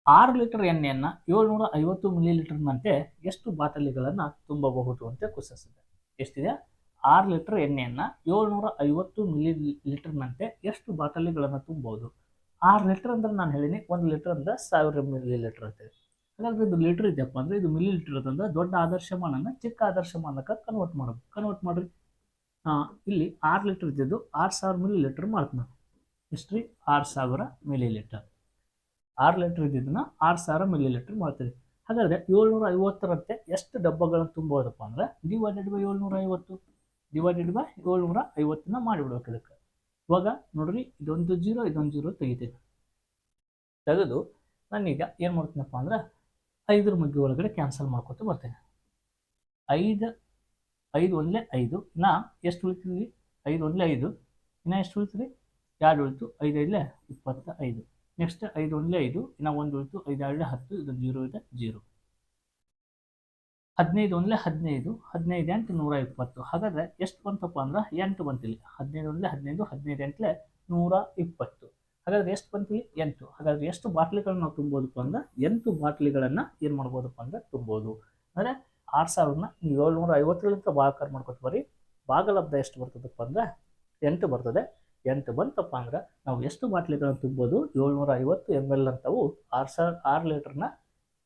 6 ಲೀಟರ್ ಎಣ್ಣೆಯನ್ನು 750 ಮಿಲಿ ಲೀಟರ್ನಂತೆ ಎಷ್ಟು ಬಾಟಲಿಗಳನ್ನು ತುಂಬಬಹುದು ಅಂತ ಕ್ವಶನ್ಸ್ ಇದೆ. ಎಷ್ಟಿದೆ? 6 ಲೀಟರ್ ಎಣ್ಣೆಯನ್ನು 750 ಮಿಲಿ ಲೀಟರ್ನಂತೆ ಎಷ್ಟು ಬಾಟಲಿಗಳನ್ನು ತುಂಬಬಹುದು? 6 ಲೀಟರ್ ಅಂದ್ರೆ ನಾನು ಹೇಳಿನಿ, 1 ಲೀಟರ್ ಅಂದ್ರೆ 1000 ಮಿಲಿ ಲೀಟರ್ ಅಂತೇಳಿ. ಹಾಗಾದ್ರೆ ಇದು ಲೀಟರ್ ಇದೆಯಪ್ಪ ಅಂದ್ರೆ ಇದು ಮಿಲಿ ಲೀಟರ್ ಅಂತಂದ್ರೆ ದೊಡ್ಡ ಆದರ್ಶಮಾನನ ಚಿಕ್ಕ ಆದರ್ಶಮಾನಕ್ಕೆ ಕನ್ವರ್ಟ್ ಮಾಡಬೇಕು. ಕನ್ವರ್ಟ್ ಮಾಡ್ರಿ. ಇಲ್ಲಿ 6 ಲೀಟರ್ ಇದ್ದಿದ್ದು 6000 ಮಿಲಿ ಲೀಟರ್ ಮಾಡ್ತೀನಿ. ಎಷ್ಟ್ರಿ? 6000 ಮಿಲಿ ಲೀಟರ್. 6 ಲೀಟರ್ ಇದ್ದಿದ್ದನ್ನ 6000 ಮಿಲಿ ಲೀಟರ್ ಮಾಡ್ತೀವಿ. ಹಾಗಾದ್ರೆ 750ರಂತೆ ಎಷ್ಟು ಡಬ್ಬಗಳನ್ನು ತುಂಬೋದಪ್ಪ ಅಂದ್ರೆ ಡಿವೈಡೆಡ್ ಬೈ 750 ಡಿವೈಡೆಡ್ ಬೈ 750ನ ಮಾಡಿಬಿಡ್ಬೇಕು ಇದಕ್ಕೆ. ಇವಾಗ ನೋಡ್ರಿ, ಇದೊಂದು ಜೀರೋ ತೆಗಿತೀನಿ. ತೆಗೆದು ನಾನೀಗ ಏನು ಮಾಡ್ತೀನಪ್ಪ ಅಂದ್ರೆ 5 ಮಗ್ಗಿ ಒಳಗಡೆ ಕ್ಯಾನ್ಸಲ್ ಮಾಡ್ಕೊತ ಬರ್ತೇನೆ. 5 ಒಂದಲೇ 5. ನಾ ಎಷ್ಟು ಉಳಿತೀವಿ? 5 ಒಂದಲೇ 5. ಇನ್ನು ಎಷ್ಟು ಉಳಿತೀರಿ? 2 ಉಳಿತು. 5 5ಲೇ 25. ನೆಕ್ಸ್ಟ್ 5 ಒಂದಲೇ 5. ಇನ್ನು 1 ಉಳಿತು. 5 2 10. ಇದು 0 ಇದೆ 0. 15 ಒಂದಲೇ 15. 15 8 120. ಹಾಗಾದ್ರೆ ಎಷ್ಟು ಬಂತಪ್ಪ ಅಂದ್ರೆ 8 ಬಂತಿಲ್ಲಿ. 15 ಒಂದಲೇ 15. 15 8ಲೇ 120. ಹಾಗಾದ್ರೆ ಎಷ್ಟು ಬಂತಿಲ್ಲಿ? 8. ಹಾಗಾದ್ರೆ ಎಷ್ಟು ಬಾಟ್ಲಿಗಳನ್ನ ನಾವು ತುಂಬೋದಪ್ಪ ಅಂದ್ರೆ 8 ಬಾಟ್ಲಿಗಳನ್ನು ಏನು ಮಾಡ್ಬೋದಪ್ಪ ಅಂದ್ರೆ ತುಂಬೋದು. ಅಂದರೆ 6000ನ ನೀವು 750ರಿಂದ ಭಾಗಾಕಾರ ಮಾಡ್ಕೊತ ಬರ್ರಿ. ಭಾಗಲಬ್ಧ ಎಷ್ಟು ಬರ್ತದಪ್ಪ ಅಂದ್ರೆ 8 ಬರ್ತದೆ. 8 ಬಂತಪ್ಪ ಅಂದ್ರೆ ನಾವು ಎಷ್ಟು ಬಾಟ್ಲಿಗಳನ್ನು ತುಂಬೋದು? 750 ml ಅಂತವು 6 ಲೀಟರ್ನ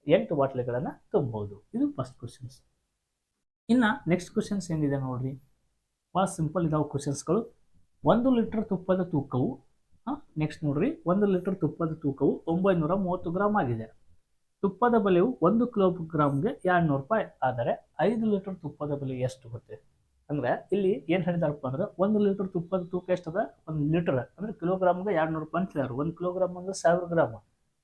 8 ಬಾಟ್ಲಿಗಳನ್ನು ತುಂಬೋದು. ಇದು ಫಸ್ಟ್ ಕ್ವಶನ್ಸ್. ಇನ್ನು ನೆಕ್ಸ್ಟ್ ಕ್ವಶನ್ಸ್ ಏನಿದೆ ನೋಡ್ರಿ, ಭಾಳ ಸಿಂಪಲ್ ಇದಾವೆ ಕ್ವಶನ್ಸ್ಗಳು. 1 ಲೀಟರ್ ತುಪ್ಪದ ತೂಕವು ನೆಕ್ಸ್ಟ್ ನೋಡ್ರಿ, 1 ಲೀಟರ್ ತುಪ್ಪದ ತೂಕವು 930 ಗ್ರಾಮ್ ಆಗಿದೆ. ತುಪ್ಪದ ಬೆಲೆಯು 1 ಕಿಲೋಗ್ರಾಮ್ಗೆ 200 ರೂಪಾಯಿ. ಆದರೆ 5 ಲೀಟರ್ ತುಪ್ಪದ ಬೆಲೆ ಎಷ್ಟು ಗೊತ್ತೆ? ಅಂದ್ರೆ ಇಲ್ಲಿ ಏನು ಹೇಳಿದಾರಪ್ಪ ಅಂದ್ರೆ 1 ಲೀಟರ್ ತುಪ್ಪದ ತೂಕ ಎಷ್ಟದ? 1 ಲೀಟರ್ ಅಂದ್ರೆ ಕಿಲೋಗ್ರಾಮ್ಗೆ 200 ರೂಪಾಯಿ ಅಂತ ಹೇಳ್ಯಾರ. 1 ಕಿಲೋಗ್ರಾಮ್ ಅಂದ್ರೆ 1000 ಗ್ರಾಮ್.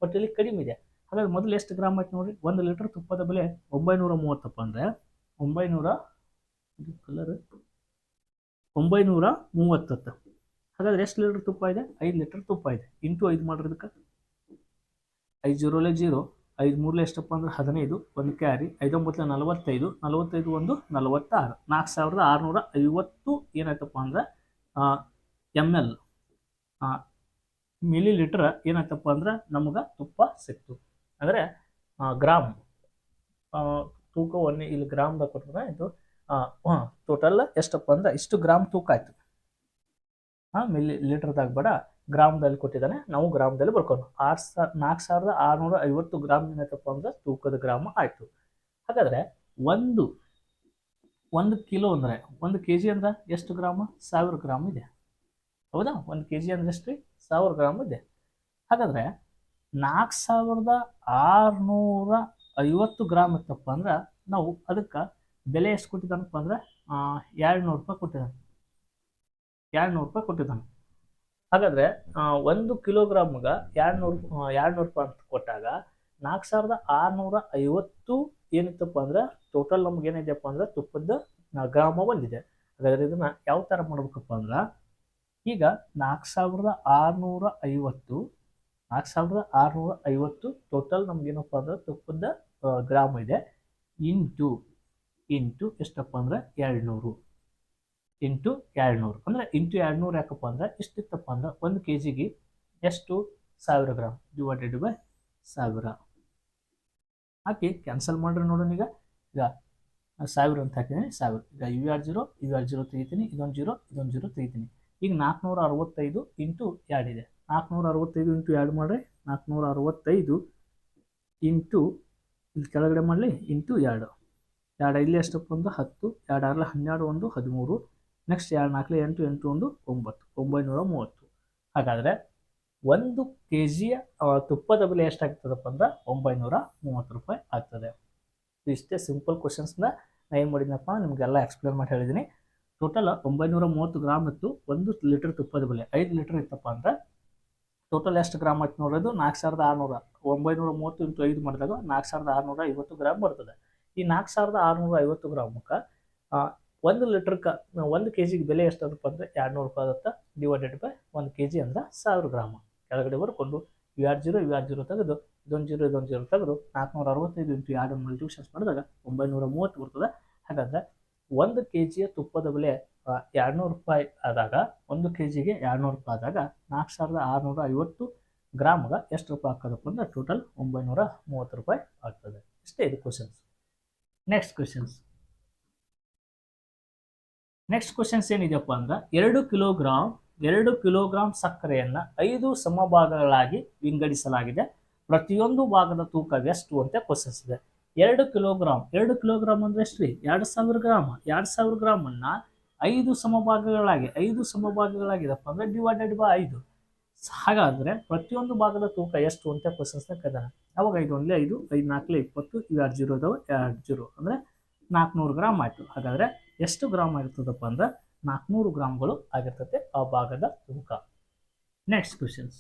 ಬಟ್ ಇಲ್ಲಿ ಕಡಿಮೆ ಇದೆ. ಹಾಗಾಗಿ ಮೊದಲು ಎಷ್ಟು ಗ್ರಾಮ್ ಆಯ್ತು ನೋಡ್ರಿ. 1 ಲೀಟರ್ ತುಪ್ಪದ ಬೆಲೆ 930 ಅಂದ್ರೆ 930. ಹಾಗಾದ್ರೆ ಎಷ್ಟು ಲೀಟರ್ ತುಪ್ಪ ಇದೆ? 5 ಲೀಟರ್ ತುಪ್ಪ ಇದೆ. ಇಂಟು 5 ಮಾಡಿರೋದಕ್ಕೆ 5 0 0. 5 3 ಎಷ್ಟಪ್ಪ ಅಂದ್ರೆ 15. 1 ಕ್ಯಾರಿ. 5 9 45. 45 1 46. 4650 ಏನಾಯ್ತಪ್ಪ ಅಂದ್ರೆ ml ಮಿಲಿ ಲೀಟರ್ ಏನಾಯ್ತಪ್ಪ ಅಂದ್ರೆ ನಮ್ಗೆ ತುಪ್ಪ ಸಿಕ್ತು. ಅಂದರೆ ಗ್ರಾಮ್ ತೂಕ ಇಲ್ಲಿ ಗ್ರಾಮ್ದಾಗ ಕೊಟ್ಟರೆ ಇದು ಟೋಟಲ್ ಎಷ್ಟಪ್ಪ ಅಂದ್ರೆ ಇಷ್ಟು ಗ್ರಾಮ್ ತೂಕ ಆಯ್ತು. ಮಿಲಿ ಲೀಟರ್ದಾಗ ಬೇಡ, ಗ್ರಾಮದಲ್ಲಿ ಕೊಟ್ಟಿದ್ದಾನೆ, ನಾವು ಗ್ರಾಮದಲ್ಲಿ ಬರ್ಕೊಂಡು 4650 ಗ್ರಾಮ್ ಏನಾಯ್ತಪ್ಪ ಅಂದ್ರೆ ತೂಕದ ಗ್ರಾಮ ಆಯಿತು. ಹಾಗಾದರೆ ಒಂದು ಕಿಲೋ ಅಂದರೆ 1 kg ಅಂದ್ರೆ ಎಷ್ಟು ಗ್ರಾಮ? 1000 ಗ್ರಾಮ್ ಇದೆ. ಹೌದಾ? 1 kg ಅಂದ್ರೆ ಎಷ್ಟು ರೀ? 1000 ಗ್ರಾಮ್ ಇದೆ. ಹಾಗಾದರೆ 4650 ಗ್ರಾಮ್ ಇತ್ತಪ್ಪ ಅಂದ್ರೆ ನಾವು ಅದಕ್ಕೆ ಬೆಲೆ ಎಷ್ಟು ಕೊಟ್ಟಿದ್ದಾನಪ್ಪ ಅಂದ್ರೆ 200 ರೂಪಾಯಿ ಕೊಟ್ಟಿದ್ದಾನೆ. 200 ರೂಪಾಯಿ ಕೊಟ್ಟಿದ್ದಾನೆ. ಹಾಗಾದರೆ 1 ಕಿಲೋಗ್ರಾಮ್ಗೆ 200 ರೂಪಾಯಿ ಅಂತ ಕೊಟ್ಟಾಗ 4650 ಏನಿತ್ತಪ್ಪ ಅಂದ್ರೆ ಟೋಟಲ್ ನಮ್ಗೆ ಏನಿದೆಯಪ್ಪ ಅಂದ್ರೆ ತುಪ್ಪದ ಗ್ರಾಮ ಬಂದಿದೆ. ಹಾಗಾದರೆ ಇದನ್ನು ಯಾವ ಥರ ಮಾಡ್ಬೇಕಪ್ಪ ಅಂದ್ರೆ ಈಗ 4650 ಟೋಟಲ್ ನಮ್ಗೇನಪ್ಪ ಅಂದ್ರೆ ತುಪ್ಪದ ಗ್ರಾಮ್ ಇದೆ. ಇಂಟು ಎಷ್ಟಪ್ಪ ಅಂದ್ರೆ 200 ಇಂಟು 200 ಅಂದರೆ ಇಂಟು 200 ಯಾಕಪ್ಪ ಅಂದ್ರೆ ಇಷ್ಟಿತ್ತಪ್ಪ ಅಂದ್ರೆ 1 kg ಎಷ್ಟು 1000 gram divided by 1000 hockey cancel ಮಾಡ್ರಿ ನೋಡೋಣ. ಈಗ 1000 ಅಂತ ಹಾಕಿದ್ದೀನಿ 1000. ಈಗ ಯು ಆರ್ ಜೀರೋ ತೆಗಿತೀನಿ, ಇದೊಂದು ಜೀರೋ ತೆಗಿತೀನಿ. ಈಗ 465 ಇಂಟು 2 ಇದೆ. 465 ಇಂಟು 2 ಮಾಡಿರಿ. 465 ಇಂಟು ಇಲ್ಲಿ ಕೆಳಗಡೆ ಮಾಡಲಿ ಇಂಟು 2. 2 ಇಲ್ಲಿ ಎಷ್ಟಪ್ಪ ಒಂದು 10, 2 6 12 1 13. ನೆಕ್ಸ್ಟ್ 2 4 8 8 1 9 930. ಹಾಗಾದರೆ 1 kg ತುಪ್ಪದ ಬೆಲೆ ಎಷ್ಟಾಗ್ತದಪ್ಪ ಅಂದ್ರೆ 930 ರೂಪಾಯಿ ಆಗ್ತದೆ. ಇಷ್ಟೇ ಸಿಂಪಲ್ ಕ್ವಶನ್ಸ್ನ ನಾನು ಏನು ಮಾಡಿದ್ನಪ್ಪ ನಿಮಗೆಲ್ಲ ಎಕ್ಸ್ಪ್ಲೇನ್ ಮಾಡಿ ಹೇಳಿದ್ದೀನಿ. ಟೋಟಲ್ 930 ಗ್ರಾಮ್ ಇತ್ತು. 1 ಲೀಟರ್ ತುಪ್ಪದ ಬೆಲೆ 5 ಲೀಟರ್ ಇತ್ತಪ್ಪ ಅಂದ್ರೆ ಟೋಟಲ್ ಎಷ್ಟು ಗ್ರಾಮ್ ಆಯ್ತು ನೋಡೋದು 4600. 930 ಇಂಟು 5 ಮಾಡಿದಾಗ 4650 ಗ್ರಾಮ್ ಬರ್ತದೆ. ಈ 4650 ಗ್ರಾಮಕ್ಕೆ 1 ಲೀಟರ್ಗೆ 1 kgಗೆ ಬೆಲೆ ಎಷ್ಟಾದಪ್ಪ ಅಂದರೆ 200 ರೂಪಾಯಿ ಆಗುತ್ತೆ. ಡಿವೈಡೆಡ್ ಬೈ 1 kg ಅಂದ್ರೆ 1000 ಗ್ರಾಮ್. ಕೆಳಗಡೆ ಬರ್ಕೊಂಡು ಯು ಆರ್ ಜೀರೋ ತೆಗೆದು ಇದೊಂದು ಜೀರೋ ತೆಗೆದು 465 ಇಂಟು 2 ಮಲ್ಟಿಪ್ಲಿಕೇಶನ್ಸ್ ಮಾಡಿದಾಗ 930 ಬರ್ತದೆ. ಹಾಗಾದರೆ 1 kg ತುಪ್ಪದ ಬೆಲೆ 200 ರೂಪಾಯಿ ಆದಾಗ 1 kgಗೆ 200 ರೂಪಾಯಿ ಆದಾಗ 4650 ಗ್ರಾಮ್ಗೆ ಎಷ್ಟು ರೂಪಾಯಿ ಆಗ್ತದಪ್ಪ ಅಂದ್ರೆ ಟೋಟಲ್ 930 ರೂಪಾಯಿ ಆಗ್ತದೆ. ಇಷ್ಟೇ ಇದು ಕ್ವಶನ್ಸ್. ನೆಕ್ಸ್ಟ್ ಕ್ವಶನ್ಸ್ ಏನಿದೆಯಪ್ಪ ಅಂದ್ರೆ 2 ಕಿಲೋಗ್ರಾಮ್ ಸಕ್ಕರೆಯನ್ನು 5 ಸಮಭಾಗಗಳಾಗಿ ವಿಂಗಡಿಸಲಾಗಿದೆ. ಪ್ರತಿಯೊಂದು ಭಾಗದ ತೂಕವೆಷ್ಟು ಅಂತ ಕ್ವಶನ್ಸ್ ಇದೆ. 2 ಕಿಲೋಗ್ರಾಮ್ ಅಂದ್ರೆ ಎಷ್ಟು ರೀ? 2000 ಗ್ರಾಮ್. 2000 ಗ್ರಾಮನ್ನು 5 ಸಮಭಾಗಗಳಾಗಿದೆಪ್ಪ ಅಂದ್ರೆ ಡಿವೈಡೆಡ್ ಬೈ 5. ಹಾಗಾದರೆ ಪ್ರತಿಯೊಂದು ಭಾಗದ ತೂಕ ಎಷ್ಟು ಅಂತ ಕ್ವಶನ್ಸ್ನ ಕೇಳಿದಾನೆ. ಅವಾಗ 5 1 5 5 4 20 2 ಜೀರೋ ಇದಾವೆ 2 ಜೀರೋ ಅಂದರೆ 400 ಗ್ರಾಮ್ ಆಯಿತು. ಹಾಗಾದರೆ ಎಷ್ಟು ಗ್ರಾಮ್ ಆಗಿರ್ತದಪ್ಪ ಅಂದ್ರೆ 400 ಗ್ರಾಮ್ಗಳು ಆಗಿರ್ತದೆ ಆ ಭಾಗದ ತೂಕ. ನೆಕ್ಸ್ಟ್ ಕ್ವಶನ್ಸ್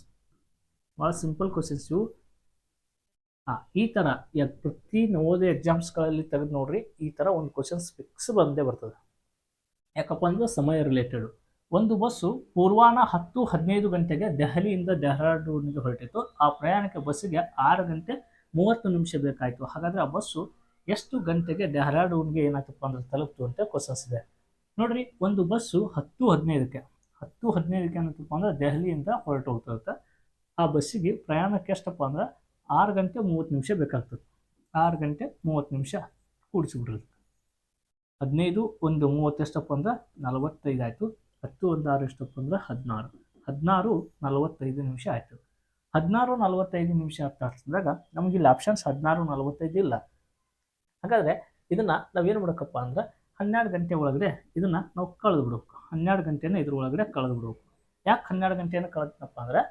ಭಾಳ ಸಿಂಪಲ್ ಕ್ವಶನ್ಸ್ ಇವು. ಈ ಥರ ಪ್ರತಿ ನವೋದಯ ಎಕ್ಸಾಮ್ಸ್ಗಳಲ್ಲಿ ತೆಗೆದು ನೋಡ್ರಿ, ಈ ಥರ ಒಂದು ಕ್ವಶನ್ಸ್ ಫಿಕ್ಸ್ ಬಂದೇ ಬರ್ತದೆ. ಯಾಕಪ್ಪ ಅಂದ್ರೆ ಸಮಯ ರಿಲೇಟೆಡು. ಒಂದು ಬಸ್ಸು ಪೂರ್ವಾಹ್ನ 10:15 ಗಂಟೆಗೆ ದೆಹಲಿಯಿಂದ ಡೆಹ್ರಾಡೂನ್ಗೆ ಹೊರಟಿತ್ತು. ಆ ಪ್ರಯಾಣಕ್ಕೆ ಬಸ್ಸಿಗೆ 6 ಗಂಟೆ 30 ನಿಮಿಷ ಬೇಕಾಯಿತು. ಹಾಗಾದರೆ ಆ ಬಸ್ಸು ಎಷ್ಟು ಗಂಟೆಗೆ ಡೆಹ್ರಾಡೂನ್ಗೆ ಏನಾಯ್ತಪ್ಪ ಅಂದ್ರೆ ತಲುಪ್ತು ಅಂತ ಕ್ವಶನ್ಸ್ ಇದೆ. ನೋಡ್ರಿ, ಒಂದು ಬಸ್ಸು 10:15ಕ್ಕೆ ಏನಾಯ್ತಪ್ಪ ಅಂದ್ರೆ ದೆಹಲಿಯಿಂದ ಹೊರಟು ಹೋಗ್ತಿರುತ್ತೆ. ಆ ಬಸ್ಸಿಗೆ ಪ್ರಯಾಣಕ್ಕೆ ಎಷ್ಟಪ್ಪ ಅಂದ್ರೆ 6 ಗಂಟೆ 30 ನಿಮಿಷ ಬೇಕಾಗ್ತದೆ. 6 ಗಂಟೆ 30 ನಿಮಿಷ ಕೂಡಿಸಿಬಿಡ್ರಿ. 15 1 30 ಎಷ್ಟಪ್ಪ ಅಂದ್ರೆ 45 ಆಯಿತು. 10 1 6 ಎಷ್ಟಪ್ಪ ಅಂದ್ರೆ 16 45 ನಿಮಿಷ ಆಯಿತು. 45 ನಿಮಿಷ ಅಂತಂದಾಗ ನಮಗೆ ಇಲ್ಲಿ ಆಪ್ಷನ್ಸ್ 45 ಇಲ್ಲ. ಹಾಗಾದರೆ ಇದನ್ನು ನಾವೇನು ಮಾಡಬೇಕಪ್ಪ ಅಂದ್ರೆ 12 ಗಂಟೆ ಒಳಗಡೆ ಇದನ್ನು ನಾವು ಕಳೆದು ಬಿಡ್ಬೇಕು. 12 ಗಂಟೆನ ಇದ್ರ ಒಳಗಡೆ ಕಳೆದು ಬಿಡ್ಬೇಕು. ಯಾಕೆ 12 ಗಂಟೆನ ಕಳೆದಪ್ಪ ಅಂದ್ರೆ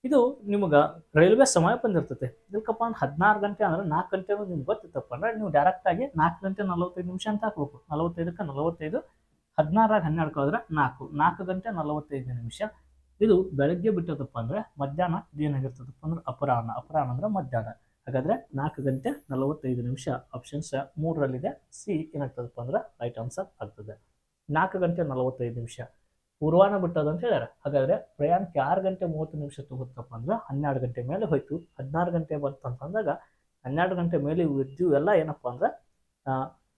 ಇದು ನಿಮಗೆ ರೈಲ್ವೆ ಸಮಯ ಬಂದಿರ್ತೈತೆ. ಇದಕ್ಕಪ್ಪ ಅಂದ್ರೆ 16 ಗಂಟೆ ಅಂದ್ರೆ 4 ಗಂಟೆ ನಿಮ್ಗೆ ಗೊತ್ತಿತ್ತಪ್ಪ ಅಂದ್ರೆ ನೀವು ಡೈರೆಕ್ಟಾಗಿ 4 ಗಂಟೆ 45 ನಿಮಿಷ ಅಂತ ಹಾಕ್ಬೇಕು. 45ಕ್ಕೆ 45 16 12 ಕಳೆದ್ರೆ 4 ಗಂಟೆ 45 ನಿಮಿಷ. ಇದು ಬೆಳಗ್ಗೆ ಬಿಟ್ಟದಪ್ಪ ಅಂದರೆ ಮಧ್ಯಾಹ್ನ ಏನಾಗಿರ್ತದಪ್ಪ ಅಂದ್ರೆ ಅಪರಾಹ್ನ ಅಂದ್ರೆ ಮಧ್ಯಾಹ್ನ. ಹಾಗಾದರೆ 4 ಗಂಟೆ 45 ನಿಮಿಷ ಆಪ್ಷನ್ಸ್ 3ರಲ್ಲಿದೆ. ಸಿ ಏನಾಗ್ತದಪ್ಪ ಅಂದ್ರೆ ರೈಟ್ ಆನ್ಸರ್ ಆಗ್ತದೆ. 4 ಗಂಟೆ 45 ನಿಮಿಷ ಪೂರ್ವಾಹ್ನ ಬಿಟ್ಟದ ಅಂತ ಹೇಳ್ಯಾರ. ಹಾಗಾದರೆ ಪ್ರಯಾಣಕ್ಕೆ 6 ಗಂಟೆ 30 ನಿಮಿಷ ತಗೋತಪ್ಪ ಅಂದ್ರೆ 12 ಗಂಟೆ ಮೇಲೆ ಹೋಯ್ತು. 16 ಗಂಟೆ ಬಂತಂತಂದಾಗ 12 ಗಂಟೆ ಮೇಲೆ ಇದ್ದು ಎಲ್ಲ ಏನಪ್ಪ ಅಂದ್ರೆ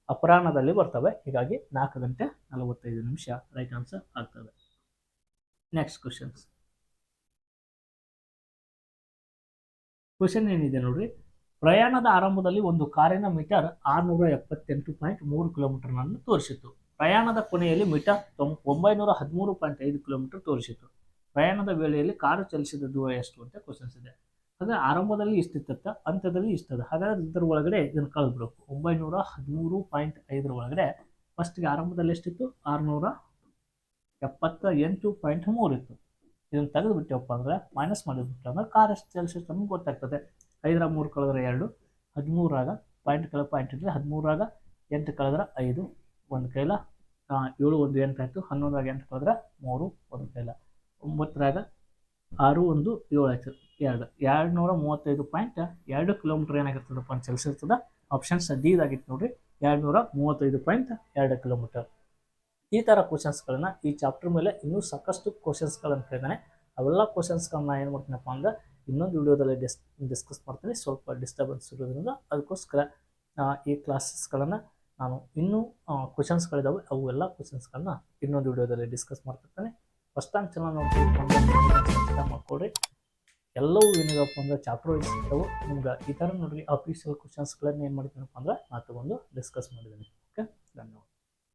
ಅಪರಾಹ್ನದಲ್ಲಿ ಬರ್ತವೆ. ಹೀಗಾಗಿ 4 ಗಂಟೆ 45 ನಿಮಿಷ ರೈಟ್ ಆನ್ಸರ್ ಆಗ್ತದೆ. ನೆಕ್ಸ್ಟ್ ಕ್ವಶನ್ ಏನಿದೆ ನೋಡ್ರಿ. ಪ್ರಯಾಣದ ಆರಂಭದಲ್ಲಿ ಒಂದು ಕಾರಿನ ಮೀಟರ್ 678.3 ಕಿಲೋಮೀಟರ್ನನ್ನು ತೋರಿಸಿತು. ಪ್ರಯಾಣದ ಕೊನೆಯಲ್ಲಿ ಮೀಟರ್ 913.5 ಕಿಲೋಮೀಟರ್ ತೋರಿಸಿತು. ಪ್ರಯಾಣದ ವೇಳೆಯಲ್ಲಿ ಕಾರು ಚಲಿಸಿದ ದೂರ ಎಷ್ಟು ಅಂತ ಕ್ವಶನ್ಸ್ ಇದೆ. ಅಂದರೆ ಆರಂಭದಲ್ಲಿ ಇಷ್ಟಿತ್ತ, ಅಂತ್ಯದಲ್ಲಿ ಇಷ್ಟದ. ಹಾಗಾದ್ರೆ ಇದರ ಒಳಗಡೆ ಇದನ್ನು ಕಳೆದ್ಬಿಡ್ಬೇಕು. 913.5 ಒಳಗಡೆ ಫಸ್ಟ್ಗೆ ಆರಂಭದಲ್ಲಿ ಎಷ್ಟಿತ್ತು? 678.3 ಇತ್ತು. ಇದನ್ನು ತೆಗೆದು ಬಿಟ್ಟೆವಪ್ಪ ಅಂದ್ರೆ ಮೈನಸ್ ಮಾಡಿಬಿಟ್ಟು ಅಂದ್ರೆ ಕಾರ್ ಎಷ್ಟು ಚಲಿಸಿತ್ತು ನಮ್ಗೆ ಗೊತ್ತಾಗ್ತದೆ. 5 3 ಕಳೆದ್ರೆ 2, 13ರಾಗ ಪಾಯಿಂಟ್ ಇಟ್ಟರೆ 13ರಾಗ 8 ಕಳೆದ್ರೆ 5, ಒಂದು ಕೈಲ 7 1 8 ಆಯಿತು. 11ರಾಗ 8 ಕಳೆದ್ರೆ 3, ಒಂದು ಕೈಲ 9ರಾಗ 6 1 7 ಆಯಿತು. 235.2 ಕಿಲೋಮೀಟರ್ ಏನಾಗಿರ್ತದಪ್ಪ ಅಂತ ಚಲಿಸಿರ್ತದೆ. ಆಪ್ಷನ್ಸ್ ಡಿ ಇದಾಗಿತ್ತು ನೋಡ್ರಿ, 235.2 ಕಿಲೋಮೀಟರ್. ಈ ಥರ ಕ್ವಶನ್ಸ್ಗಳನ್ನ ಈ ಚಾಪ್ಟರ್ ಮೇಲೆ ಇನ್ನೂ ಸಾಕಷ್ಟು ಕ್ವಶನ್ಸ್ಗಳನ್ನು ಕೇಳಿದಾನೆ. ಅವೆಲ್ಲ ಕ್ವಶನ್ಸ್ಗಳನ್ನ ಏನು ಮಾಡ್ತೀನಪ್ಪ ಅಂದ್ರೆ ಇನ್ನೊಂದು ವಿಡಿಯೋದಲ್ಲಿ ಡಿಸ್ಕಸ್ ಮಾಡ್ತೀನಿ. ಸ್ವಲ್ಪ ಡಿಸ್ಟರ್ಬೆನ್ಸ್ ಇರೋದ್ರಿಂದ ಅದಕ್ಕೋಸ್ಕರ ಈ ಕ್ಲಾಸಸ್ಗಳನ್ನು ನಾನು ಇನ್ನೂ ಕ್ವಶನ್ಸ್ಗಳಿದ್ದಾವೆ, ಅವು ಎಲ್ಲ ಕ್ವಶನ್ಸ್ಗಳನ್ನ ಇನ್ನೊಂದು ವಿಡಿಯೋದಲ್ಲಿ ಡಿಸ್ಕಸ್ ಮಾಡ್ತಿರ್ತಾನೆ. ಫಸ್ಟ್ ಟೈಮ್ ಚಾನಲ್ ನೋಡ್ಕೊಂಡು ಮಾಡ್ಕೊಡ್ರಿ. ಎಲ್ಲವೂ ಏನಿದಪ್ಪ ಅಂದ್ರೆ ಚಾಪ್ಟರ್ ವೈಸ್ ಇರ್ತವೆ. ನಿಮ್ಗೆ ಈ ಥರ ನೋಡ್ರಿ ಅಫಿಷಿಯಲ್ ಕ್ವಶನ್ಸ್ಗಳನ್ನ ಏನು ಮಾಡಿದ್ದೀನಪ್ಪ ಅಂದ್ರೆ ನಾ ತಗೊಂಡು ಡಿಸ್ಕಸ್ ಮಾಡಿದ್ದೀನಿ.